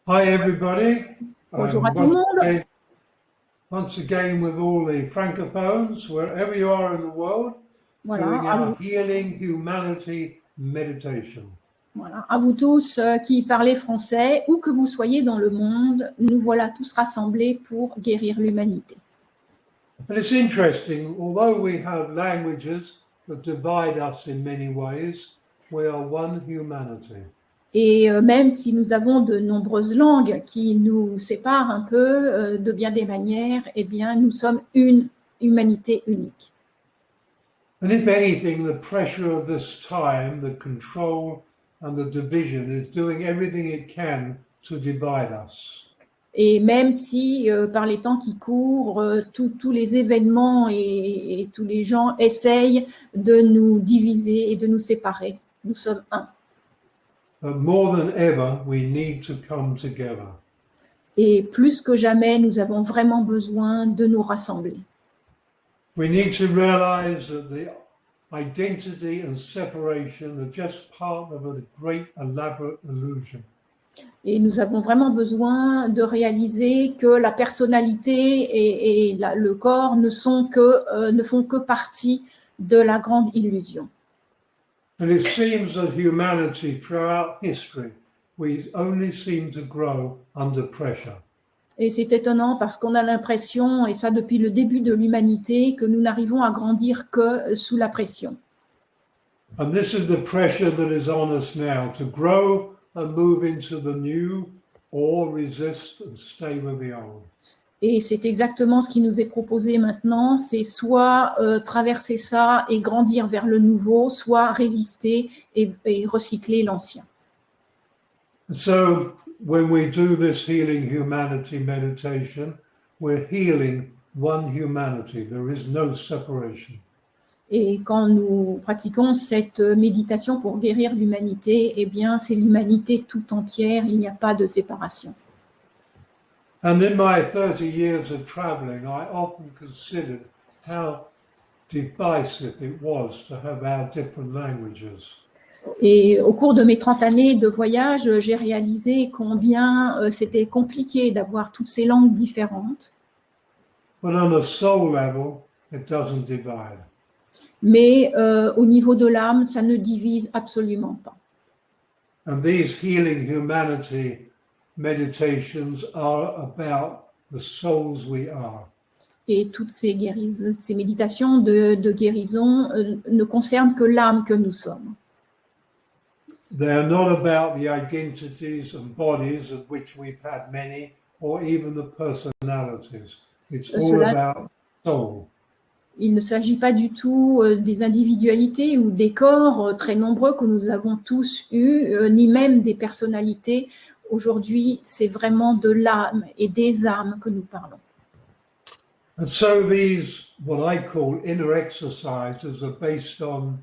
Hi everybody. Bonjour à tout le monde. Once again with all the francophones, wherever you are in the world, Voilà, doing our Healing Humanity meditation. voilà, à vous tous qui parlez français, où que vous soyez dans le monde, nous voilà tous rassemblés pour guérir l'humanité. And it's interesting, although we have languages that divide us in many ways, we are one humanity. Et même si nous avons de nombreuses langues qui nous séparent un peu de bien des manières, eh bien, nous sommes une humanité unique. And if anything, the pressure of this time, the control and the division is doing everything it can to divide us. Et même si par les temps qui courent, tous les événements et tous les gens essayent de nous diviser et de nous séparer, nous sommes un. But more than ever, we need to come together. Et plus que jamais, nous avons vraiment besoin de nous rassembler. We need to realize that the identity and separation are just part of a great elaborate illusion. Et nous avons vraiment besoin de réaliser que la personnalité et le corps ne font que partie de la grande illusion. And it seems that humanity throughout history, we only seem to grow under pressure. Et c'est étonnant parce qu'on a l'impression, et ça depuis le début de l'humanité, que nous n'arrivons à grandir que sous la pression. And this is the pressure that is on us now, to grow and move into the new or resist and stay with the old. Et c'est exactement ce qui nous est proposé maintenant, c'est soit traverser ça et grandir vers le nouveau, soit résister et recycler l'ancien. So when we do this Healing Humanity meditation, we're healing one humanity. There is no separation. Et quand nous pratiquons cette méditation pour guérir l'humanité, eh bien, c'est l'humanité tout entière, il n'y a pas de séparation. And in my 30 years of traveling, I often considered how divisive it was to have our different languages. Et au cours de mes 30 années de voyage, j'ai réalisé combien c'était compliqué d'avoir toutes ces langues différentes. But on a soul level, it doesn't divide. Mais au niveau de l'âme, ça ne divise absolument pas. And these Healing Humanity meditations are about the souls we are. Et toutes ces méditations de guérison ne concernent que l'âme que nous sommes. They are not about the identities and bodies, of which we've had many, or even the personalities. It's all about soul. Il ne s'agit pas du tout des individualités ou des corps très nombreux que nous avons tous eus, ni même des personnalités. Aujourd'hui, c'est vraiment de l'âme et des âmes que nous parlons. And so these, what I call inner exercises, are based on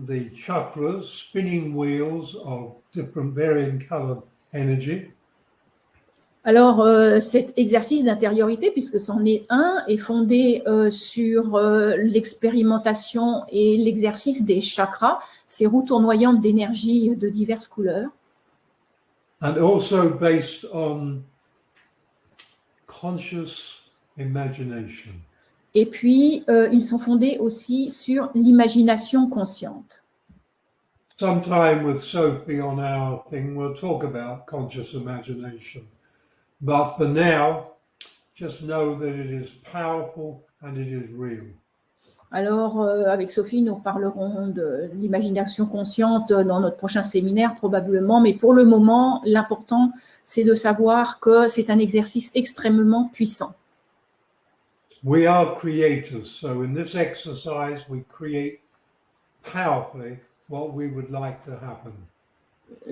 the chakras, spinning wheels of different varying colored energy. Alors, cet exercice d'intériorité, puisque c'en est un, est fondé sur l'expérimentation et l'exercice des chakras, ces roues tournoyantes d'énergie de diverses couleurs. And also based on conscious imagination. Et puis, ils sont fondés aussi sur l'imagination consciente. Sometime with Sophie on our thing, we'll talk about conscious imagination. But for now, just know that it is powerful and it is real. Alors, avec Sophie, nous parlerons de l'imagination consciente dans notre prochain séminaire, probablement. Mais pour le moment, l'important, c'est de savoir que c'est un exercice extrêmement puissant. We are creators, so in this exercise, we create powerfully what we would like to happen.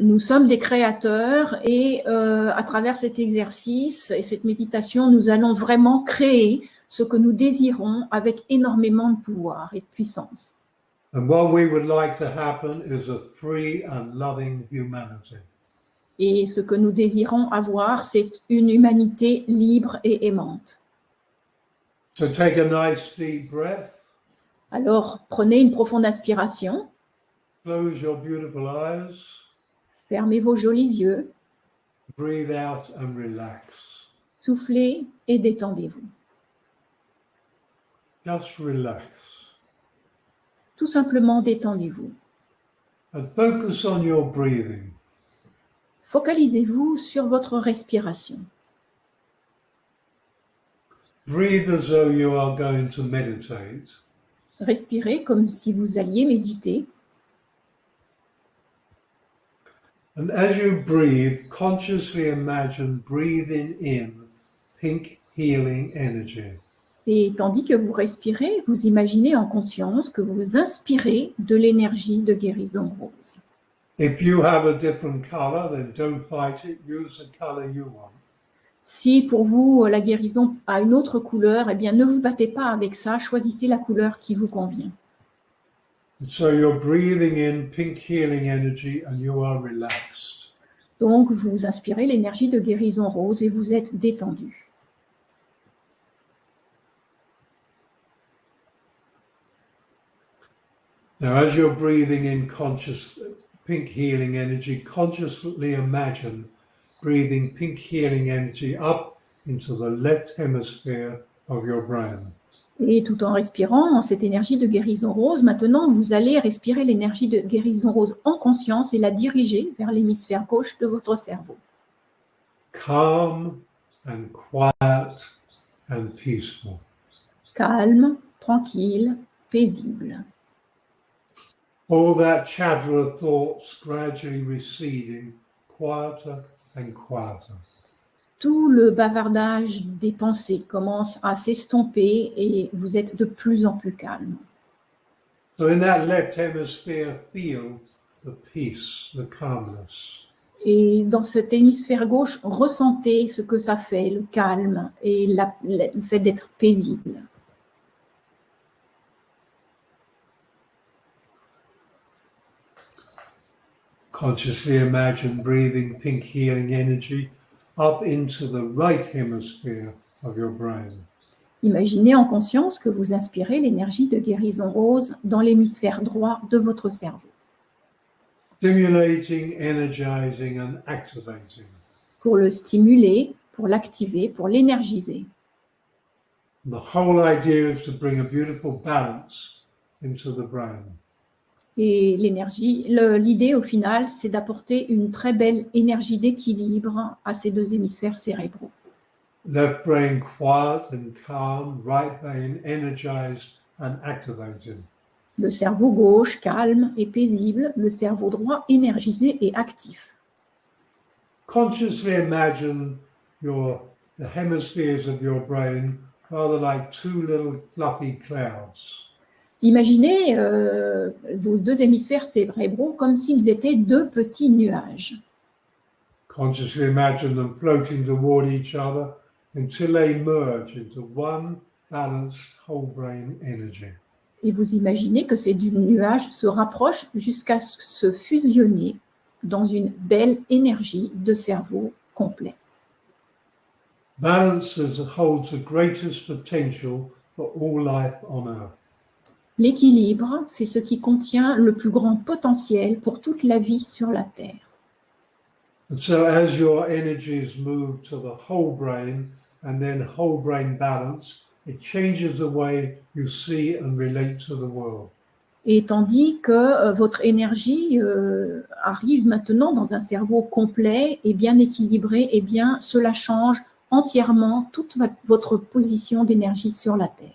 Nous sommes des créateurs et à travers cet exercice et cette méditation, nous allons vraiment créer ce que nous désirons avec énormément de pouvoir et de puissance. And what we would like to happen is a free and loving humanity. Et ce que nous désirons avoir, c'est une humanité libre et aimante. So take a nice deep breath. Alors, prenez une profonde inspiration. Close your beautiful eyes. Fermez vos jolis yeux. breathe out and relax. Soufflez et détendez-vous. Just relax. Tout simplement détendez-vous. And focus on your breathing. Focalisez-vous sur votre respiration. Breathe as though you are going to meditate. Respirez comme si vous alliez méditer. And as you breathe, consciously imagine breathing in pink healing energy. Et tandis que vous respirez, vous imaginez en conscience que vous inspirez de l'énergie de guérison rose. If you have a different color, then don't fight it. Use the color you want. Si pour vous la guérison a une autre couleur, eh bien ne vous battez pas avec ça, choisissez la couleur qui vous convient. And so you're breathing in pink healing energy and you are relaxed. Donc vous inspirez l'énergie de guérison rose et vous êtes détendu. Now, as you're breathing in conscious pink healing energy, consciously imagine breathing pink healing energy up into the left hemisphere of your brain. Et tout en respirant cette énergie de guérison rose, maintenant vous allez respirer l'énergie de guérison rose en conscience et la diriger vers l'hémisphère gauche de votre cerveau. Calm and quiet and peaceful. Calme, tranquille, paisible. All that chatter of thoughts gradually receding, quieter and quieter. Tout le bavardage des pensées commence à s'estomper et vous êtes de plus en plus calme. So in that left hemisphere, feel the peace, the calmness. Et dans cet hémisphère gauche, ressentez ce que ça fait, le calme et le fait d'être paisible. Consciously imagine breathing pink healing energy up into the right hemisphere of your brain. Imaginez en conscience que vous inspirez l'énergie de guérison rose dans l'hémisphère droit de votre cerveau. Stimulating, energizing and activating. Pour le stimuler, pour l'activer, pour l'énergiser. And the whole idea is to bring a beautiful balance into the brain. Et l'idée au final, c'est d'apporter une très belle énergie d'équilibre à ces deux hémisphères cérébraux. Left brain quiet and calm, right brain energized and activated. Le cerveau gauche calme et paisible, le cerveau droit énergisé et actif. Consciously imagine the hemispheres of your brain rather like two little fluffy clouds. Imaginez vos deux hémisphères cérébraux comme s'ils étaient deux petits nuages. Consciously imagine them floating toward each other until they merge into one balanced whole brain energy. Et vous imaginez que ces deux nuages se rapprochent jusqu'à se fusionner dans une belle énergie de cerveau complet. Balance holds the greatest potential for all life on Earth. L'équilibre, c'est ce qui contient le plus grand potentiel pour toute la vie sur la Terre. And so as your energies move to the whole brain and then whole brain balance, it changes the way you see and relate to the world. Et tandis que votre énergie arrive maintenant dans un cerveau complet et bien équilibré, eh bien cela change entièrement toute votre position d'énergie sur la Terre.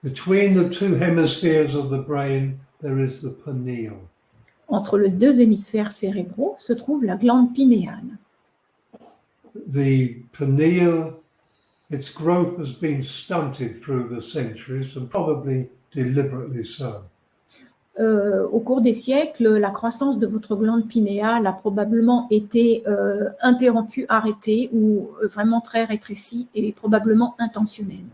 Between the two hemispheres of the brain, there is the pineal. Entre les deux hémisphères cérébraux se trouve la glande pinéale. The pineal, its growth has been stunted through the centuries and probably deliberately so. Au cours des siècles, la croissance de votre glande pinéale a probablement été interrompue, arrêtée ou vraiment très rétrécie et probablement intentionnellement.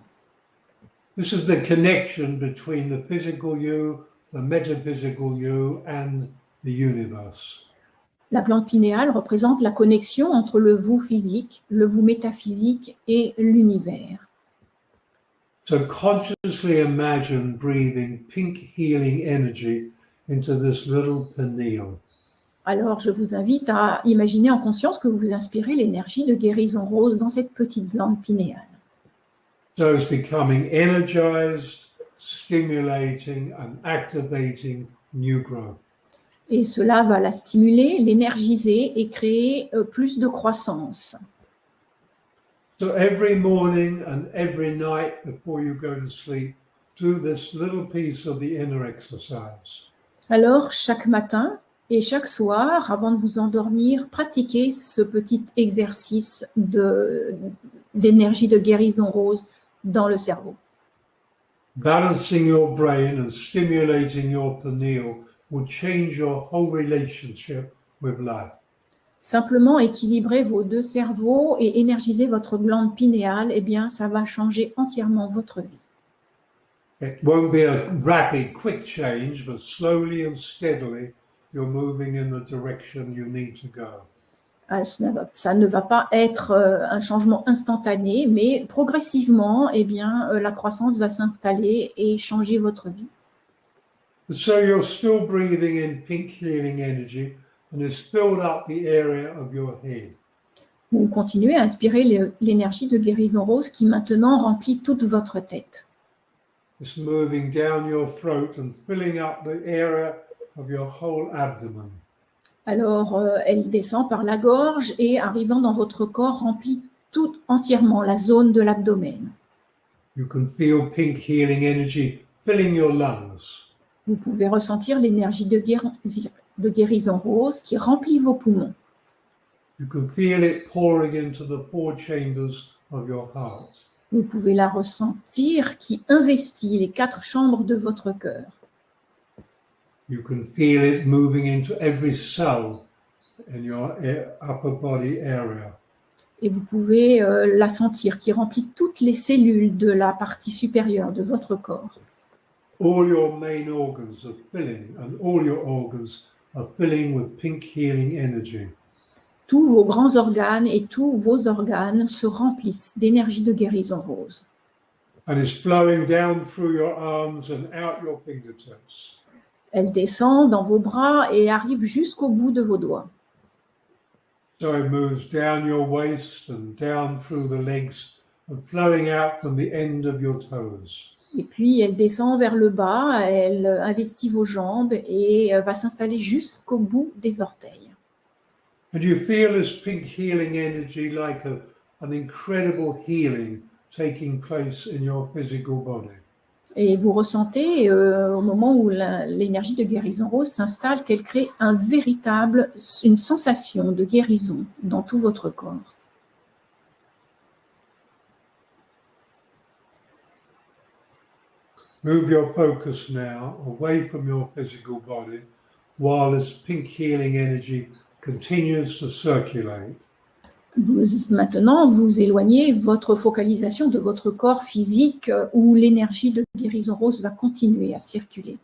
This is the connection between the physical you, the metaphysical you, and the universe. La glande pinéale représente la connexion entre le vous physique, le vous métaphysique et l'univers. So consciously imagine breathing pink healing energy into this little pineal. Alors, je vous invite à imaginer en conscience que vous inspirez l'énergie de guérison rose dans cette petite glande pinéale. So it's becoming energized, stimulating and activating new growth. Et cela va la stimuler, l'énergiser et créer plus de croissance. So every morning and every night before you go to sleep, do this little piece of the inner exercise. Alors, chaque matin et chaque soir, avant de vous endormir, pratiquez ce petit exercice d'énergie de guérison rose dans le cerveau. Balancing your brain and stimulating your pineal will change your whole relationship with life. Simplement équilibrer vos deux cerveaux et énergiser votre glande pinéale, eh bien, ça va changer entièrement votre vie. It won't be a rapid, quick change, but slowly and steadily, you're moving in the direction you need to go. Ça ne va pas être un changement instantané, mais progressivement, eh bien, la croissance va s'installer et changer votre vie. So you're still breathing in pink healing energy and it's filled up the area of your head. Vous continuez à inspirer l'énergie de guérison rose qui maintenant remplit toute votre tête. It's moving down your throat and filling up the area of your whole abdomen. Alors, elle descend par la gorge et arrivant dans votre corps, remplit tout entièrement la zone de l'abdomen. You can feel pink healing energy filling your lungs. Vous pouvez ressentir l'énergie de guérison rose qui remplit vos poumons. You can feel it pouring into the 4 chambers of your heart. Vous pouvez la ressentir qui investit les 4 chambres de votre cœur. You can feel it moving into every cell in your upper body area. Et vous pouvez la sentir qui remplit toutes les cellules de la partie supérieure de votre corps. All your main organs are filling, and all your organs are filling with pink healing energy. Tous vos grands organes et tous vos organes se remplissent d'énergie de guérison rose. And it's flowing down through your arms and out your fingertips. Elle descend dans vos bras et arrive jusqu'au bout de vos doigts. So it moves down your waist and down through the legs and flowing out from the end of your toes. Et puis, elle descend vers le bas, elle investit vos jambes et va s'installer jusqu'au bout des orteils. And you feel this pink healing energy like an incredible healing taking place in your physical body. Et vous ressentez, au moment où l'énergie de guérison rose s'installe, qu'elle crée une sensation de guérison dans tout votre corps. Move your focus now away from your physical body while this pink healing energy continues to circulate. Maintenant, vous éloignez votre focalisation de votre corps physique où l'énergie de guérison rose va continuer à circuler.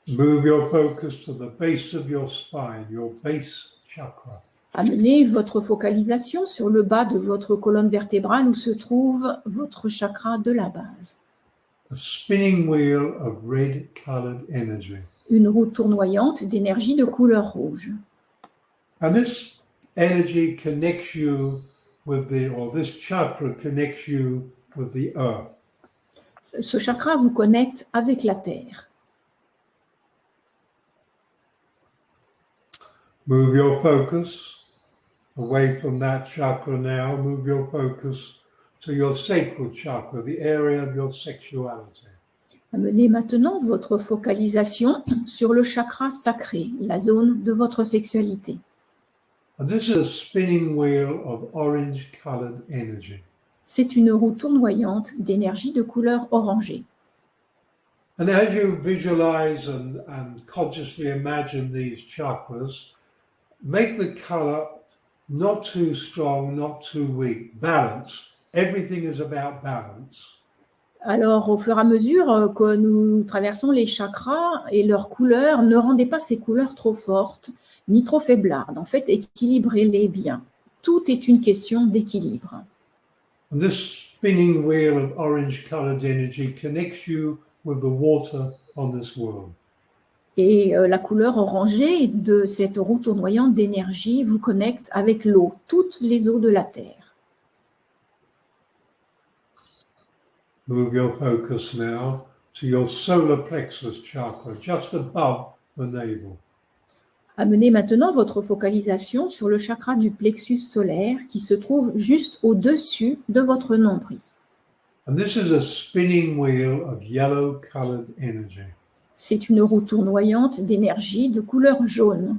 Move your focus to the base of your spine, your base chakra. Amenez votre focalisation sur le bas de votre colonne vertébrale où se trouve votre chakra de la base. A spinning wheel of red-colored energy. Une roue tournoyante d'énergie de couleur rouge. And this energy connects you with this chakra connects you with the earth. Ce chakra vous connecte avec la terre. Move your focus away from that chakra now. Move your focus to your sacral chakra, the area of your sexuality. Amenez maintenant votre focalisation sur le chakra sacré, la zone de votre sexualité. And this is a spinning wheel of orange-colored energy. C'est une roue tournoyante d'énergie de couleur orangée. And as you visualize and consciously imagine these chakras, make the color not too strong, not too weak, balance. Everything is about balance. Alors, au fur et à mesure que nous traversons les chakras et leurs couleurs, ne rendez pas ces couleurs trop fortes ni trop faiblardes. En fait, équilibrez-les bien. Tout est une question d'équilibre. And this spinning wheel of orange-colored energy connects you with the water on this world. Et la couleur orangée de cette roue tournoyante d'énergie vous connecte avec l'eau, toutes les eaux de la Terre. Move your focus now to your solar plexus chakra, just above the navel. Amenez maintenant votre focalisation sur le chakra du plexus solaire qui se trouve juste au-dessus de votre nombril. And this is a spinning wheel of yellow-colored energy. C'est une roue tournoyante d'énergie de couleur jaune.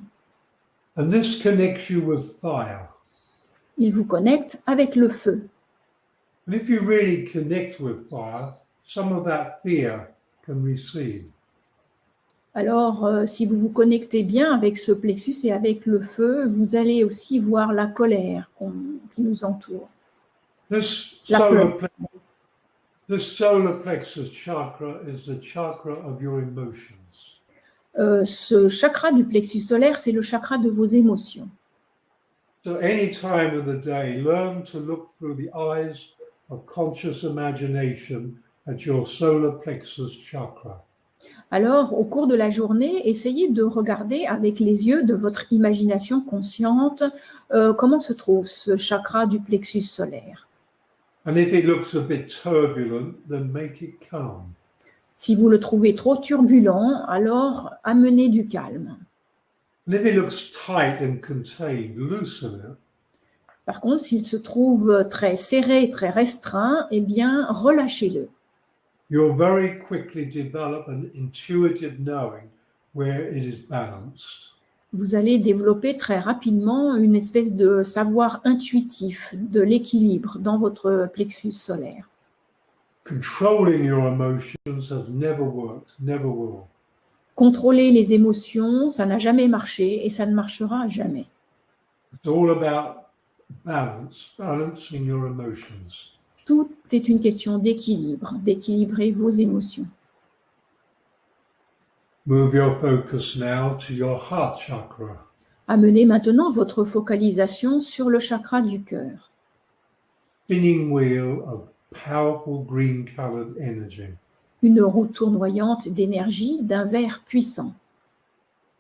And this connects you with fire. Il vous connecte avec le feu. And if you really connect with fire, some of that fear can recede. Alors, si vous vous connectez bien avec ce plexus et avec le feu, vous allez aussi voir la colère qui nous entoure. This La solar plexus chakra is the chakra of your emotions. Ce chakra du plexus solaire, c'est le chakra de vos émotions. So any time of the day, learn to look through the eyes of conscious imagination at your solar plexus chakra. Alors, au cours de la journée, essayez de regarder avec les yeux de votre imagination consciente comment se trouve ce chakra du plexus solaire. And if it looks a bit turbulent, then make it calm. Si vous le trouvez trop turbulent, alors amenez du calme. And if it looks tight and contained, loosen it. Par contre, s'il se trouve très serré, très restreint, eh bien, relâchez-le. You'll very quickly develop an intuitive knowing where it is balanced. Vous allez développer très rapidement une espèce de savoir intuitif de l'équilibre dans votre plexus solaire. Controlling your emotions has never worked, never will. Contrôler les émotions, ça n'a jamais marché et ça ne marchera jamais. It's all about balance, balancing your emotions. Tout est une question d'équilibre, d'équilibrer vos émotions. Move your focus now to your heart chakra. Amenez maintenant votre focalisation sur le chakra du cœur. Spinning wheel of powerful green-colored energy. Une roue tournoyante d'énergie d'un vert puissant.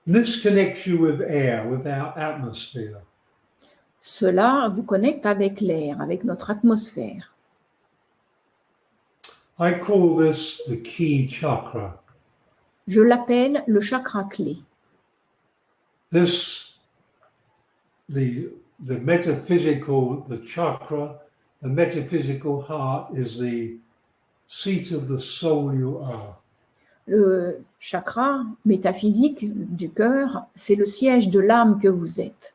This connects you with air, with our atmosphere. Cela vous connecte avec l'air, avec notre atmosphère. I call this the key chakra. Je l'appelle le chakra clé. This, the metaphysical, the chakra, the metaphysical heart is the seat of the soul you are. Le chakra métaphysique du cœur, c'est le siège de l'âme que vous êtes.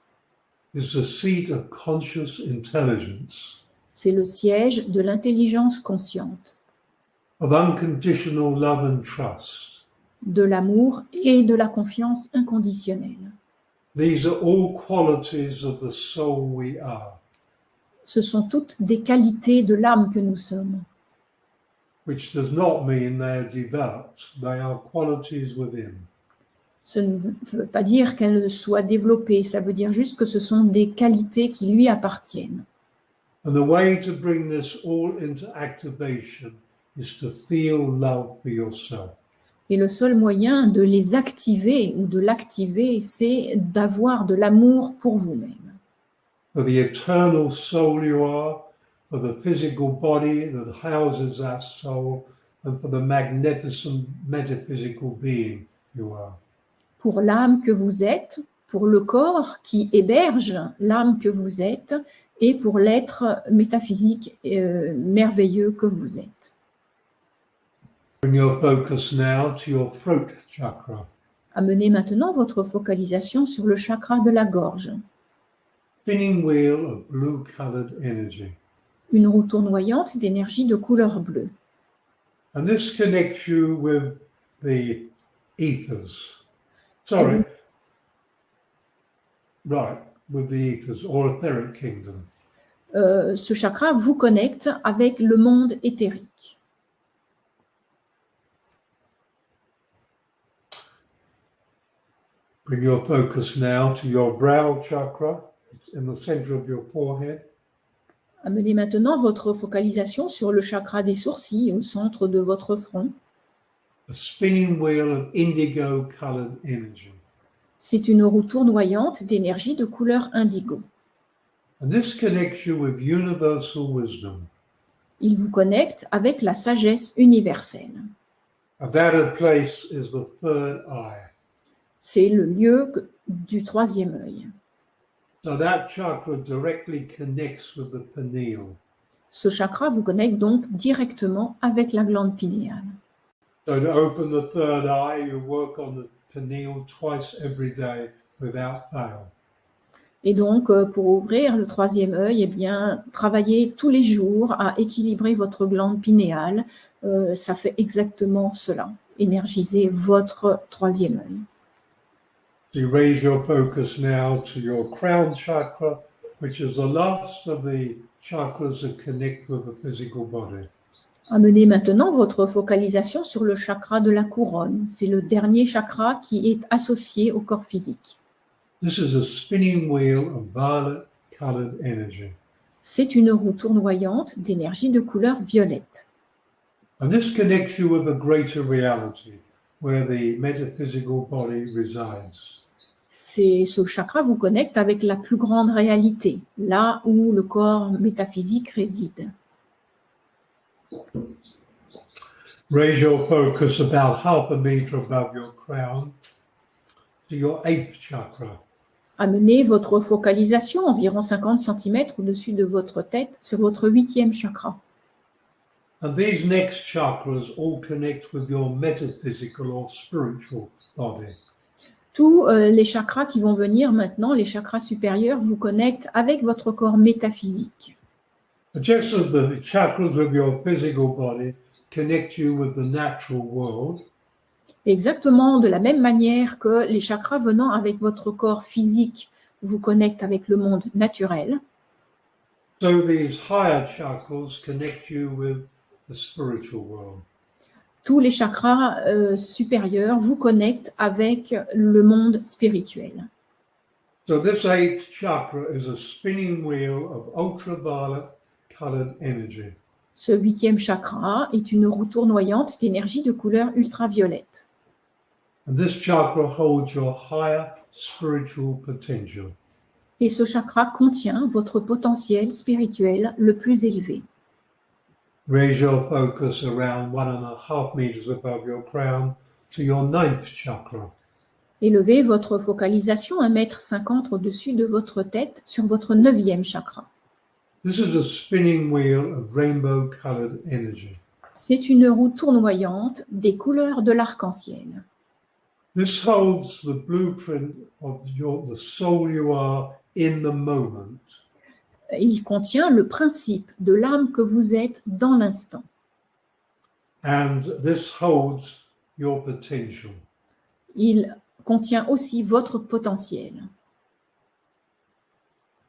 It's the seat of conscious intelligence, C'est le siège de l'intelligence consciente, of unconditional love and trust. de l'amour et de la confiance inconditionnelle. These are all qualities of the soul we are, Ce sont toutes des qualités de l'âme que nous sommes. which does not mean they are developed. They are qualities within. Ce ne veut pas dire qu'elles soient développées, ça veut dire juste que ce sont des qualités qui lui appartiennent. And the way to bring this all into activation is to feel love for yourself. Et le seul moyen de les activer ou de l'activer, c'est d'avoir de l'amour pour vous-même. For the eternal soul you are, for the physical body that houses that soul, and for the magnificent metaphysical being you are. Pour l'âme que vous êtes, pour le corps qui héberge l'âme que vous êtes, et pour l'être métaphysique merveilleux que vous êtes. Bring your focus now to your throat chakra. Amenez maintenant votre focalisation sur le chakra de la gorge, Spinning wheel of blue-colored energy. une roue tournoyante d'énergie de couleur bleue. And this connects you with the ethers. Sorry. Right, with the ethers, or etheric kingdom. Ce chakra vous connecte avec le monde éthérique. Bring your focus now to your brow chakra. It's in the center of your forehead. Amenez maintenant votre focalisation sur le chakra des sourcils au centre de votre front. a spinning wheel of indigo colored energy. C'est une roue tournoyante d'énergie de couleur indigo. And this connects you with universal wisdom. Il vous connecte avec la sagesse universelle. And that place is the third eye. C'est le lieu du troisième œil. So that chakra directly connects with the pineal. Ce chakra vous connecte donc directement avec la glande pinéale. So to open the third eye, you work on the pineal twice every day without fail. Et donc, pour ouvrir le troisième œil, eh bien, travaillez tous les jours à équilibrer votre glande pinéale. Ça fait exactement cela, énergiser votre troisième œil. So you raise your focus now to your crown chakra, which is the last of the chakras that connect with the physical body. Amenez maintenant votre focalisation sur le chakra de la couronne. C'est le dernier chakra qui est associé au corps physique. This is a spinning wheel of violet-colored energy. C'est une roue tournoyante d'énergie de couleur violette. And this connects you with a greater reality, where the metaphysical body resides. Ce chakra vous connecte avec la plus grande réalité, là où le corps métaphysique réside. Raise your focus about half a meter above your crown to your eighth chakra. Amenez votre focalisation environ 50 cm au-dessus de votre tête sur votre huitième chakra. And these next chakras all connect with your metaphysical or spiritual body. Tous les chakras qui vont venir maintenant, les chakras supérieurs, vous connectent avec votre corps métaphysique. Just as the chakras of your physical body connect you with the natural world, Exactement de la même manière que les chakras venant avec votre corps physique vous connectent avec le monde naturel, so these higher chakras connect you with the spiritual world. tous les chakras supérieurs vous connectent avec le monde spirituel. So this eighth chakra is a spinning wheel of ultraviolet colored energy. Ce huitième chakra est une roue tournoyante d'énergie de couleur ultraviolette. And this chakra holds your higher spiritual potential. Et ce chakra contient votre potentiel spirituel le plus élevé. Raise your focus around 1.5 meters above your crown to your ninth chakra. Élevez votre focalisation 1,50 m au-dessus de votre tête sur votre neuvième chakra. This is a spinning wheel of rainbow-colored energy. C'est une roue tournoyante des couleurs de l'arc-en-ciel. This holds the blueprint of the soul you are in the moment. Il contient le principe de l'âme que vous êtes dans l'instant. And this holds your potential. Il contient aussi votre potentiel.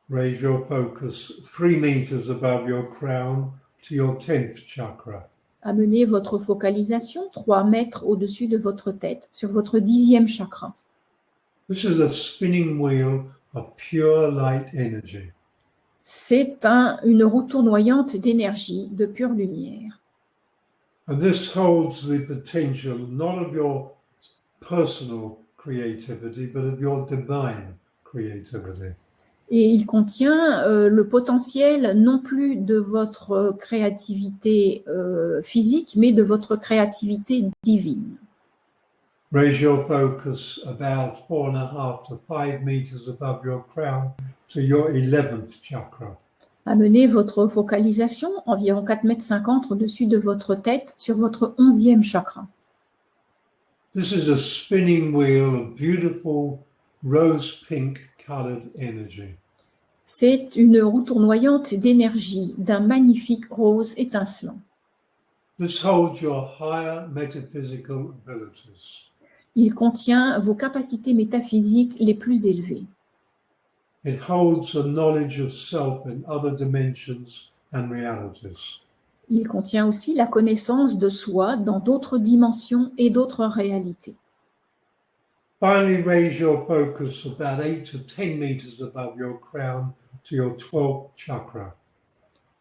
Raise your focus 3 meters above your crown to your 10th chakra. Amenez votre focalisation 3 mètres au-dessus de votre tête sur votre 10e chakra. This is a spinning wheel of pure light energy. C'est une roue tournoyante d'énergie, de pure lumière. And this holds the potential not of your personal creativity, but of your divine creativity. Et il contient le potentiel non plus de votre créativité physique, mais de votre créativité divine. Raise your focus about 4.5 to 5 meters above your crown to your 11th chakra. Amenez votre focalisation environ 4,50 m au-dessus de votre tête sur votre 11e chakra. This is a spinning wheel of beautiful rose pink colored energy. C'est une roue tournoyante d'énergie d'un magnifique rose étincelant. This holds your higher metaphysical abilities. Il contient vos capacités métaphysiques les plus élevées. It holds a knowledge of self in other dimensions and realities. Il contient aussi la connaissance de soi dans d'autres dimensions et d'autres réalités. Finally, raise your focus about 8 to 10 meters above your crown to your 12th chakra.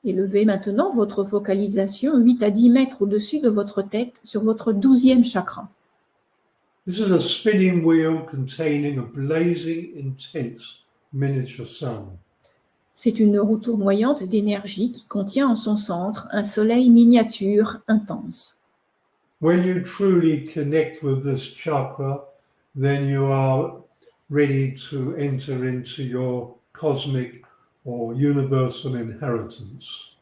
Élevez maintenant votre focalisation 8 à 10 mètres au-dessus de votre tête sur votre 12e chakra. This is a spinning wheel containing a blazing, intense miniature sun. C'est une roue tournoyante d'énergie qui contient en son centre un soleil miniature intense. When you truly connect with this chakra, then you are ready to enter into your cosmic or universal inheritance.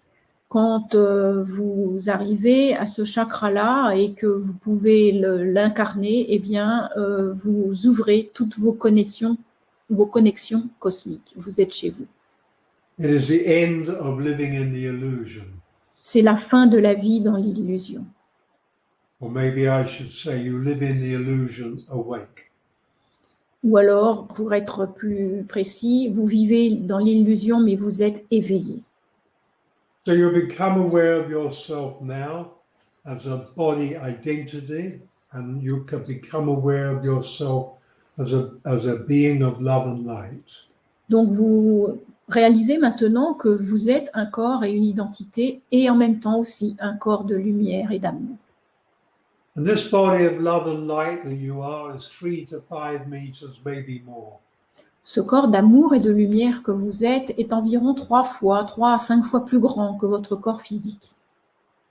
Quand vous arrivez à ce chakra-là et que vous pouvez l'incarner, eh bien, vous ouvrez toutes vos connexions cosmiques. Vous êtes chez vous. It is the end of living in the illusion. C'est la fin de la vie dans l'illusion. Or maybe I should say you live in the illusion awake. Ou alors, pour être plus précis, vous vivez dans l'illusion, mais vous êtes éveillé. So you become aware of yourself now as a body identity, and you can become aware of yourself as a being of love and light. Donc, vous réalisez maintenant que vous êtes un corps et une identité, et en même temps aussi un corps de lumière et d'amour. And this body of love and light that you are is 3 to 5 meters, maybe more. Ce corps d'amour et de lumière que vous êtes est environ 3 à 5 fois plus grand que votre corps physique.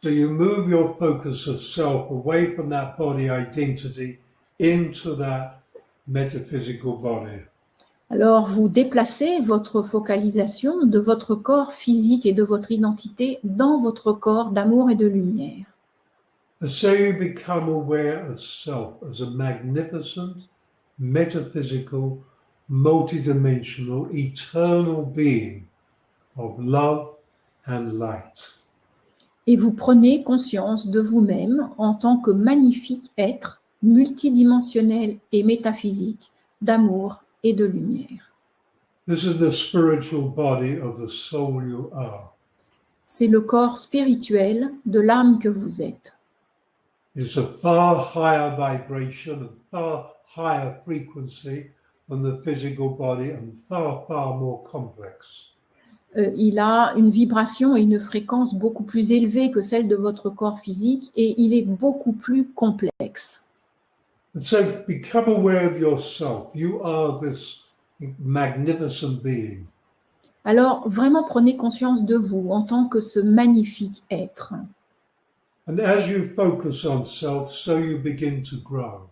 So you move your focus of self away from that body identity into that metaphysical body. Alors, vous déplacez votre focalisation de votre corps physique et de votre identité dans votre corps d'amour et de lumière. And so you become aware of self as a magnificent, metaphysical, multidimensional, eternal being of love and light. Et vous prenez conscience de vous-même en tant que magnifique être multidimensionnel et métaphysique d'amour et de lumière. This is the spiritual body of the soul you are. C'est le corps spirituel de l'âme que vous êtes. It's a far higher vibration, a far higher frequency than the physical body and far, far more complex. Il a une vibration et une fréquence beaucoup plus élevée que celle de votre corps physique et il est beaucoup plus complexe. And so become aware of yourself. You are this magnificent being. Alors, vraiment prenez conscience de vous en tant que ce magnifique être. And as you focus on self, so you begin to grow.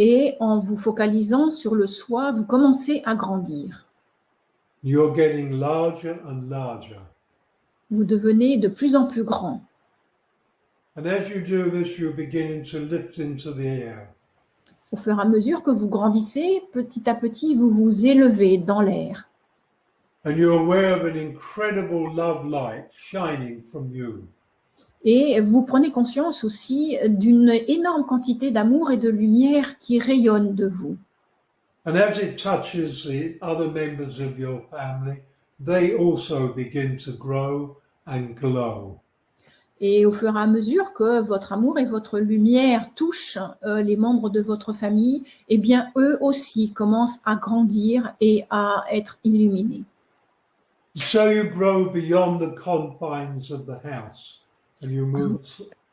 Et en vous focalisant sur le soi, vous commencez à grandir. You're getting larger and larger. Vous devenez de plus en plus grand. And as you do this, you're beginning to lift into the air. Au fur et à mesure que vous grandissez, petit à petit, vous vous élevez dans l'air. And you're aware of an incredible love light shining from you. Et vous prenez conscience aussi d'une énorme quantité d'amour et de lumière qui rayonne de vous. And as it touches the other members of your family, they also begin to grow and glow. Et au fur et à mesure que votre amour et votre lumière touchent les membres de votre famille, eh bien, eux aussi commencent à grandir et à être illuminés. So you grow beyond the confines of the house and you move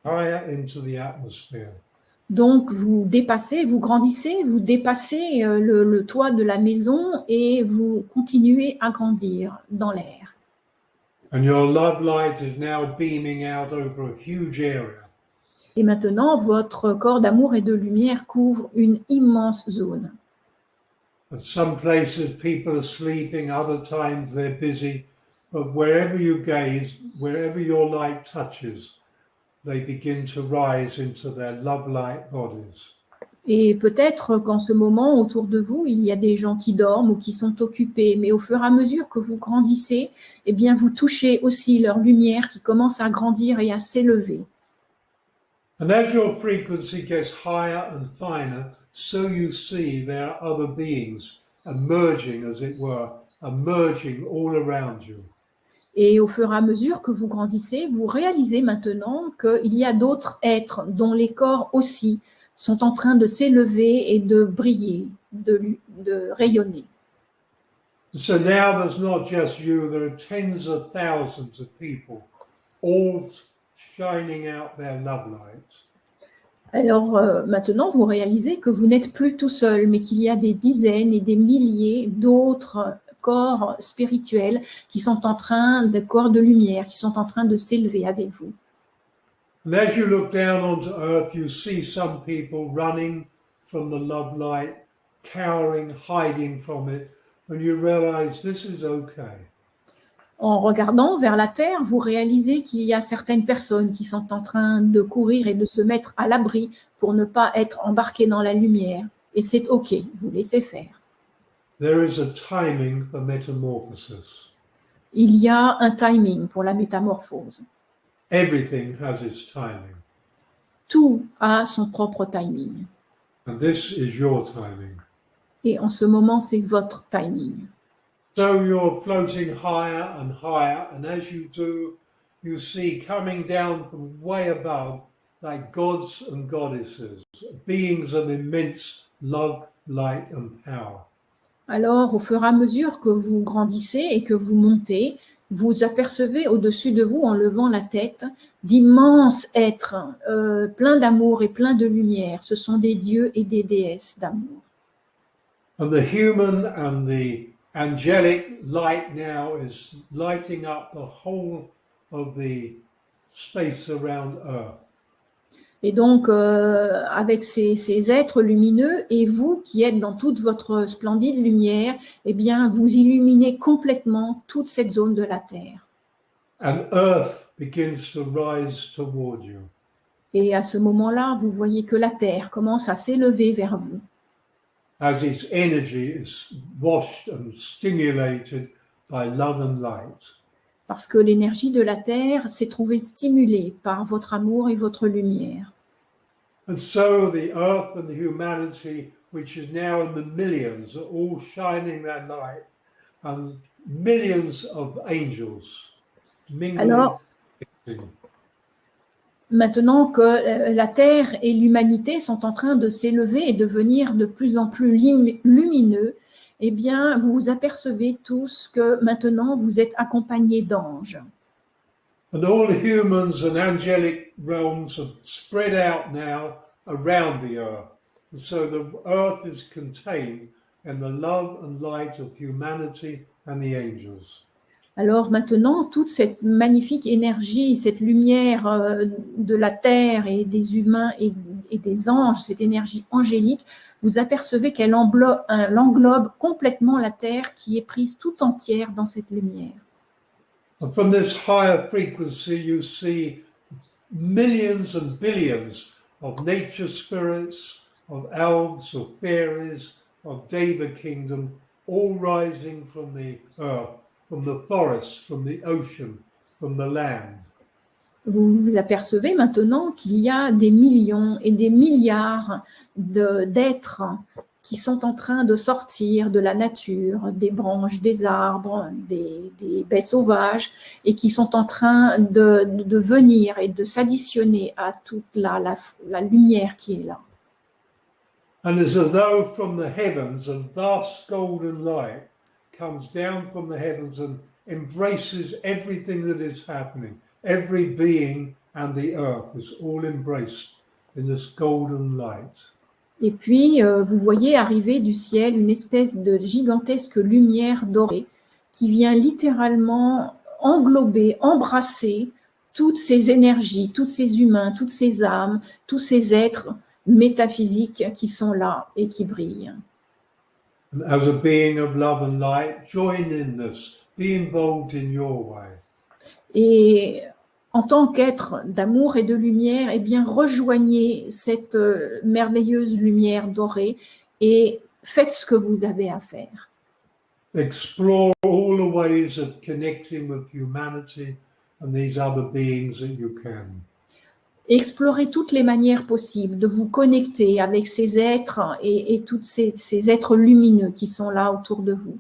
higher into the atmosphere. Donc, vous dépassez, vous grandissez, vous dépassez le toit de la maison et vous continuez à grandir dans l'air. And your love light is now beaming out over a huge area. Et maintenant, votre corps d'amour et de lumière couvre une immense zone. At some places people are sleeping, other times they're busy, but wherever you gaze, wherever your light touches, they begin to rise into their love light bodies. Et peut-être qu'en ce moment, autour de vous, il y a des gens qui dorment ou qui sont occupés, mais au fur et à mesure que vous grandissez, eh bien, vous touchez aussi leur lumière qui commence à grandir et à s'élever. And as your frequency gets higher and finer, so you see there are other beings emerging, as it were, emerging all around you. Et au fur et à mesure que vous grandissez, vous réalisez maintenant qu'il y a d'autres êtres dont les corps aussi sont en train de s'élever et de briller, de rayonner. So now there's not just you, there are tens of thousands of people all shining out their love lights. Alors maintenant, vous réalisez que vous n'êtes plus tout seul, mais qu'il y a des dizaines et des milliers d'autres corps spirituels qui sont en train, de corps de lumière, qui sont en train de s'élever avec vous. And as you look down onto earth, you see some people running from the love light, cowering, hiding from it, and you realize this is okay. En regardant vers la terre, vous réalisez qu'il y a certaines personnes qui sont en train de courir et de se mettre à l'abri pour ne pas être embarquées dans la lumière. Et c'est OK, vous laissez faire. There is a timing for metamorphosis. Il y a un timing pour la métamorphose. Everything has its timing. Tout a son propre timing. And this is your timing. Et en ce moment, c'est votre timing. So you're floating higher and higher, and as you do, you see coming down from way above, like gods and goddesses, beings of immense love, light, and power. Alors, au fur et à mesure que vous grandissez et que vous montez, vous apercevez au-dessus de vous, en levant la tête, d'immenses êtres pleins d'amour et pleins de lumière. Ce sont des dieux et des déesses d'amour. And the human and the angelic light now is lighting up the whole of the space around Earth. Et donc, avec ces êtres lumineux, et vous qui êtes dans toute votre splendide lumière, eh bien, vous illuminez complètement toute cette zone de la Terre. And Earth begins to rise toward you. Et à ce moment-là, vous voyez que la Terre commence à s'élever vers vous. As its energy is washed and stimulated by love and light. Parce que l'énergie de la Terre s'est trouvée stimulée par votre amour et votre lumière. And so the earth and the humanity, which is now in the millions, are all shining their light, and millions of angels mingling. Alors, maintenant que la Terre et l'humanité sont en train de s'élever et devenir de plus en plus lumineux, eh bien, vous vous apercevez tous que maintenant, vous êtes accompagnés d'anges. And all the humans and angelic realms have spread out now around the earth. And so the earth is contained in the love and light of humanity and the angels. Alors maintenant, toute cette magnifique énergie, cette lumière de la terre et des humains et des anges, cette énergie angélique, vous apercevez qu'elle englobe complètement la terre qui est prise tout entière dans cette lumière. And from this higher frequency, you see millions and billions of nature spirits, of elves, of fairies, of Deva kingdom, all rising from the earth, from the forest, from the ocean, from the land. Vous vous apercevez maintenant qu'il y a des millions et des milliards d'êtres qui sont en train de sortir de la nature, des branches, des arbres, des baies sauvages, et qui sont en train de venir et de s'additionner à toute la lumière qui est là. And it's as though from the heavens a vast golden light comes down from the heavens and embraces everything that is happening. Every being and the earth is all embraced in this golden light. Et puis, vous voyez arriver du ciel une espèce de gigantesque lumière dorée qui vient littéralement englober, embrasser toutes ces énergies, tous ces humains, toutes ces âmes, tous ces êtres métaphysiques qui sont là et qui brillent. And as a being of love and light, join in this. Be involved in your way. Et en tant qu'être d'amour et de lumière, eh bien, rejoignez cette merveilleuse lumière dorée et faites ce que vous avez à faire. Explore all the ways of connecting with humanity and these other beings that you can. Explorez toutes les manières possibles de vous connecter avec ces êtres et tous ces êtres lumineux qui sont là autour de vous.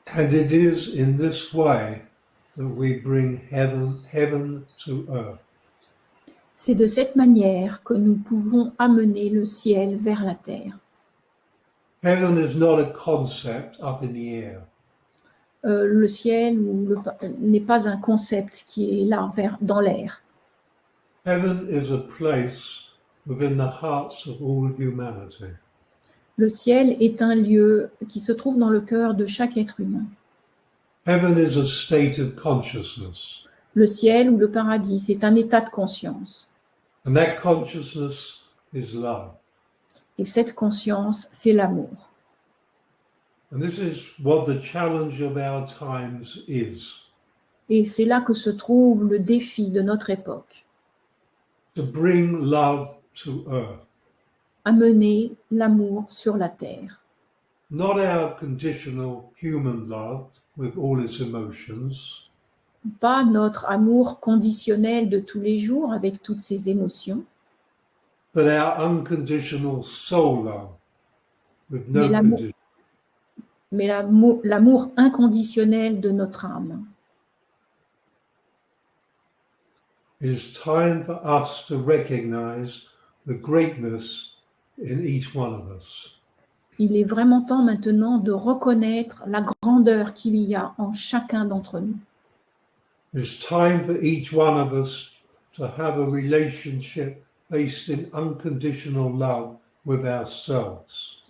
And it is in this way that we bring heaven to earth. C'est de cette manière que nous pouvons amener le ciel vers la terre. Heaven is not a concept up in the air. Le ciel n'est pas un concept qui est là, dans l'air. Heaven is a place within the hearts of all humanity. Le ciel est un lieu qui se trouve dans le cœur de chaque être humain. Heaven is a state of consciousness. Le ciel ou le paradis, c'est un état de conscience. And that consciousness is love. Et cette conscience, c'est l'amour. And this is what the challenge of our times is. Et c'est là que se trouve le défi de notre époque. To bring love to earth. Amener l'amour sur la terre. Not our conditional human love with all its emotions. Pas notre amour conditionnel de tous les jours avec toutes ses émotions. But our unconditional soul love with no Mais condition. Mais l'amour inconditionnel de notre âme. It is time for us to recognize the greatness in each one of us. Il est vraiment temps maintenant de reconnaître la grandeur qu'il y a en chacun d'entre nous. It is time for each one of us to have a relationship based in unconditional love with ourselves.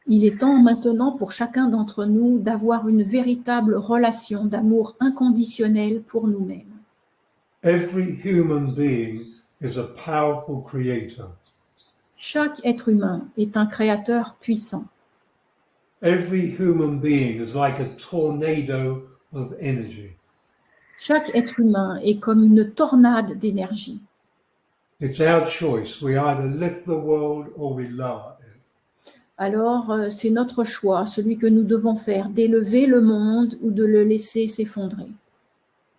Il est temps maintenant pour chacun d'entre nous d'avoir une véritable relation d'amour inconditionnel pour nous-mêmes. Every human being is a powerful creator. Chaque être humain est un créateur puissant. Every human being is like a tornado of energy. Chaque être humain est comme une tornade d'énergie. It's our choice. We either lift the world or we lower it. Alors, c'est notre choix, celui que nous devons faire, d'élever le monde ou de le laisser s'effondrer.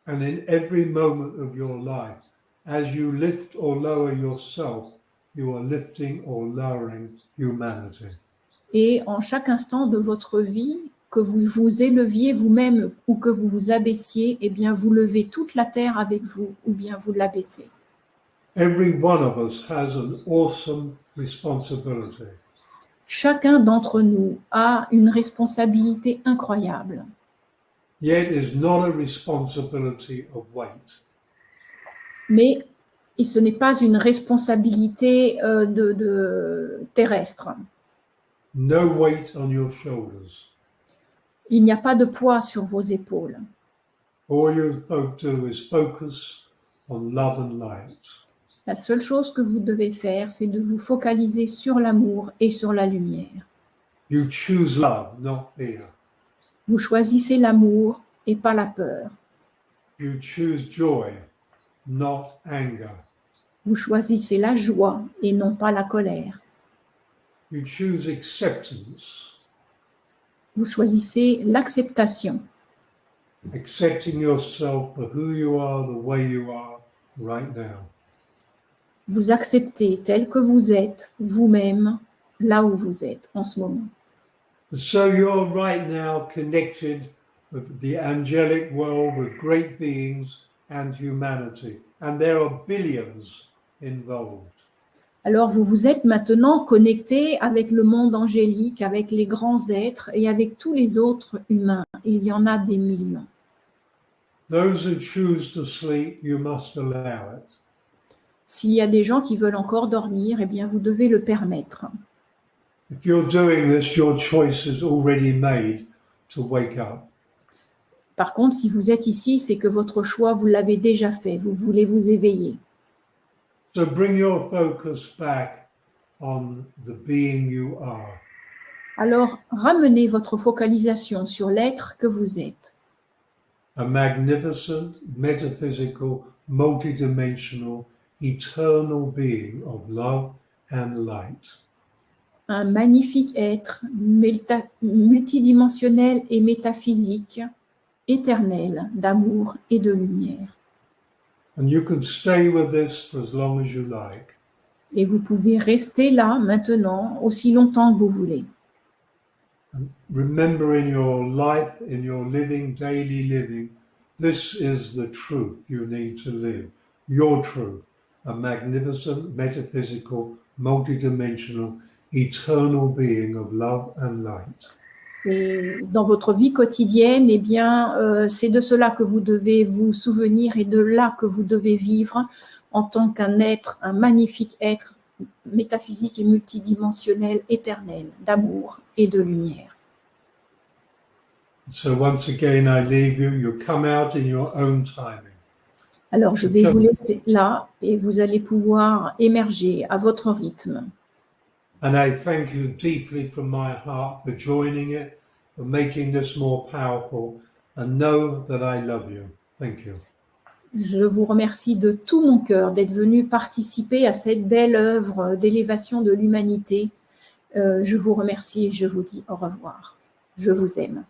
And in every moment of your life, as you lift or lower yourself, you are lifting or lowering humanity. Et en chaque instant de votre vie, que vous vous éleviez vous-même ou que vous vous abaissiez, eh bien, vous levez toute la terre avec vous ou bien vous l'abaissez. Every one of us has an awesome responsibility. Chacun d'entre nous a une responsabilité incroyable. Yet it is not a responsibility of weight. Mais ce n'est pas une responsabilité terrestre. No weight on your shoulders. Il n'y a pas de poids sur vos épaules. All you do is focus on love and light. La seule chose que vous devez faire, c'est de vous focaliser sur l'amour et sur la lumière. You choose love, not fear. Vous choisissez l'amour et pas la peur. You choose joy, not anger. Vous choisissez la joie et non pas la colère. You choose acceptance, Vous choisissez l'acceptation, accepting yourself for who you are, the way you are right now. vous acceptez tel que vous êtes, vous-même, là où vous êtes en ce moment. So you're right now connected with the angelic world, with great beings and humanity. And there are billions involved. Alors vous vous êtes maintenant connecté avec le monde angélique, avec les grands êtres et avec tous les autres humains. Il y en a des millions. Those who choose to sleep, you must allow it. S'il y a des gens qui veulent encore dormir, eh bien vous devez le permettre. If you're doing this, your choice is already made to wake up. Par contre, si vous êtes ici, c'est que votre choix, vous l'avez déjà fait. Vous voulez vous éveiller. So bring your focus back on the being you are. Alors, ramenez votre focalisation sur l'être que vous êtes. A magnificent, metaphysical, multidimensional, eternal being of love and light. Un magnifique être multidimensionnel et métaphysique, éternel d'amour et de lumière. And you can stay with this for as long as you like. Et vous pouvez rester là maintenant aussi longtemps que vous voulez. And remember in your life, in your living, daily living, this is the truth you need to live. Your truth, a magnificent, metaphysical, multidimensional, eternal being of love and light. Et dans votre vie quotidienne, eh bien, c'est de cela que vous devez vous souvenir et de là que vous devez vivre en tant qu'un être, un magnifique être métaphysique et multidimensionnel, éternel, d'amour et de lumière. So once again, I leave you. You come out in your own timing. Alors, je vais vous laisser là et vous allez pouvoir émerger à votre rythme. And I thank you deeply from my heart for joining it, for making this more powerful, and know that I love you. Thank you. Je vous remercie de tout mon cœur d'être venu participer à cette belle œuvre d'élévation de l'humanité. Je vous remercie et je vous dis au revoir. Je vous aime.